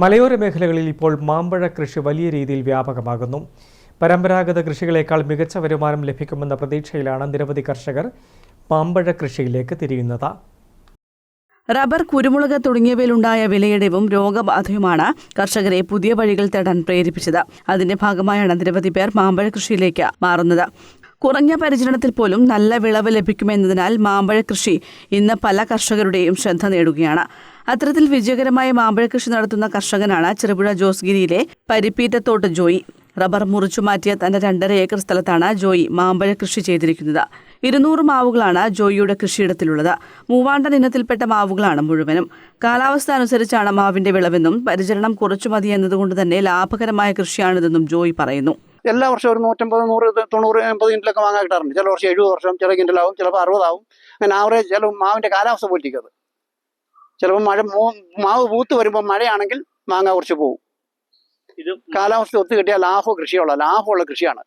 മലയോര മേഖലകളിൽ ഇപ്പോൾ മാമ്പഴ കൃഷി വലിയ രീതിയിൽ വ്യാപകമാകുന്നു. പരമ്പരാഗത കൃഷികളേക്കാൾ മികച്ച വരുമാനം ലഭിക്കുമെന്ന പ്രതീക്ഷയിലാണ് നിരവധി കർഷകർ മാമ്പഴ കൃഷിയിലേക്ക് തിരിയുന്നത്. റബ്ബർ, കുരുമുളക് തുടങ്ങിയവയിലുണ്ടായ വിലയിടിവും രോഗബാധയുമാണ് കർഷകരെ പുതിയ വഴികൾ തേടാൻ പ്രേരിപ്പിച്ചത്. അതിന്റെ ഭാഗമായാണ് നിരവധി പേർ മാമ്പഴ കൃഷിയിലേക്ക് മാറുന്നത്. കുറഞ്ഞ പരിചരണത്തിൽ പോലും നല്ല വിളവ് ലഭിക്കുമെന്നതിനാൽ മാമ്പഴ കൃഷി ഇന്ന് പല കർഷകരുടെയും ശ്രദ്ധ നേടുകയാണ്. അത്തരത്തിൽ വിജയകരമായ മാമ്പഴ കൃഷി നടത്തുന്ന കർഷകനാണ് ചെറുപുഴ ജോസ്ഗിരിയിലെ പരിപ്പീറ്റത്തോട്ട് ജോയി. റബ്ബർ മുറിച്ചു മാറ്റിയ തന്റെ 2.5 ഏക്കർ സ്ഥലത്താണ് ജോയി മാമ്പഴ കൃഷി ചെയ്തിരിക്കുന്നത്. 200 മാവുകളാണ് ജോയിയുടെ കൃഷിയിടത്തിലുള്ളത്. മൂവാണ്ടൻ ഇനത്തിൽപ്പെട്ട മാവുകളാണ് മുഴുവനും. കാലാവസ്ഥ അനുസരിച്ചാണ് മാവിന്റെ വിളവെന്നും പരിചരണം കുറച്ചു മതി എന്നതുകൊണ്ട് തന്നെ ലാഭകരമായ കൃഷിയാണിതെന്നും ജോയി പറയുന്നു. എല്ലാ വർഷവും ഒരു 150, 100, 90, 80 കിൻഡിലൊക്കെ വാങ്ങാൻ കിട്ടാറുണ്ട്. ചില വർഷം 70 വർഷം, ചില കിൻഡിലാവും, ചിലപ്പോൾ 60 ആവും. അങ്ങനെ ആവറേജ് ചില മാവിന്റെ കാലാവസ്ഥ പോലിരിക്കും. ചിലപ്പോൾ മാവ് പൂത്ത് വരുമ്പോൾ മഴയാണെങ്കിൽ മാങ്ങ കുറച്ച് പോകും. കാലാവസ്ഥ ഒത്തു കിട്ടിയാൽ ലാഭമുള്ള കൃഷിയാണ്.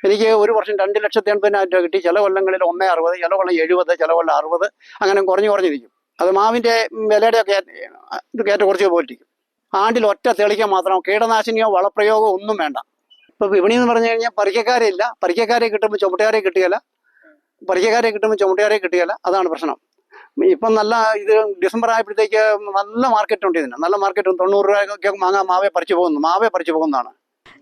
എനിക്ക് ഒരു വർഷം 2,80,000 രൂപ കിട്ടി. ചില കൊല്ലങ്ങളിൽ 1,60, ചില കൊല്ലം 70, ചില കൊല്ലം 60, അങ്ങനെ കുറഞ്ഞിരിക്കും. അത് മാവിന്റെ വിലയുടെയൊക്കെ കയറ്റ കുറച്ച് പോയിട്ടിരിക്കും. ആണ്ടിൽ ഒറ്റ തെളിക്കാൻ മാത്രം, കീടനാശിനിയോ വളപ്രയോഗമോ ഒന്നും വേണ്ട. ഇപ്പൊ വിപണി എന്ന് പറഞ്ഞു കഴിഞ്ഞാൽ പരിക്കക്കാരെ ഇല്ല. പരിക്കക്കാരെ കിട്ടുമ്പോൾ ചുമട്ടുകാരെ കിട്ടുകയില്ല. അതാണ് പ്രശ്നം. ഇപ്പം നല്ല ഡിസംബർ ആയപ്പോഴത്തേക്ക് നല്ല മാർക്കറ്റ് ഉണ്ട്. ഇതിന് നല്ല മാർക്കറ്റ്. 90 രൂപയ്ക്ക് മാവേ പറിച്ചു പോകുന്നതാണ്.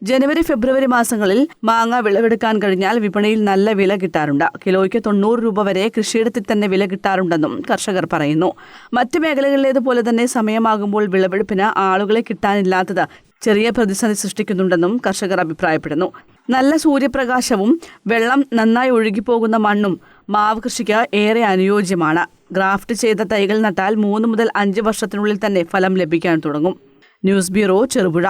ജനുവരി, ഫെബ്രുവരി മാസങ്ങളിൽ മാങ്ങ വിളവെടുക്കാൻ കഴിഞ്ഞാൽ വിപണിയിൽ നല്ല വില കിട്ടാറുണ്ട്. കിലോയ്ക്ക് 90 രൂപ വരെ കൃഷിയിടത്തിൽ തന്നെ വില കിട്ടാറുണ്ടെന്നും കർഷകർ പറയുന്നു. മറ്റു മേഖലകളിലേതുപോലെ തന്നെ സമയമാകുമ്പോൾ വിളവെടുപ്പിന് ആളുകളെ കിട്ടാനില്ലാത്തത് ചെറിയ പ്രതിസന്ധി സൃഷ്ടിക്കുന്നുണ്ടെന്നും കർഷകർ അഭിപ്രായപ്പെടുന്നു. നല്ല സൂര്യപ്രകാശവും വെള്ളം നന്നായി ഒഴുകിപ്പോകുന്ന മണ്ണും മാവ് കൃഷിക്ക് ഏറെ അനുയോജ്യമാണ്. ഗ്രാഫ്റ്റ് ചെയ്ത തൈകൾ നട്ടാൽ 3 മുതൽ 5 വർഷത്തിനുള്ളിൽ തന്നെ ഫലം ലഭിക്കാൻ തുടങ്ങും. News bureau, Cherupuzha.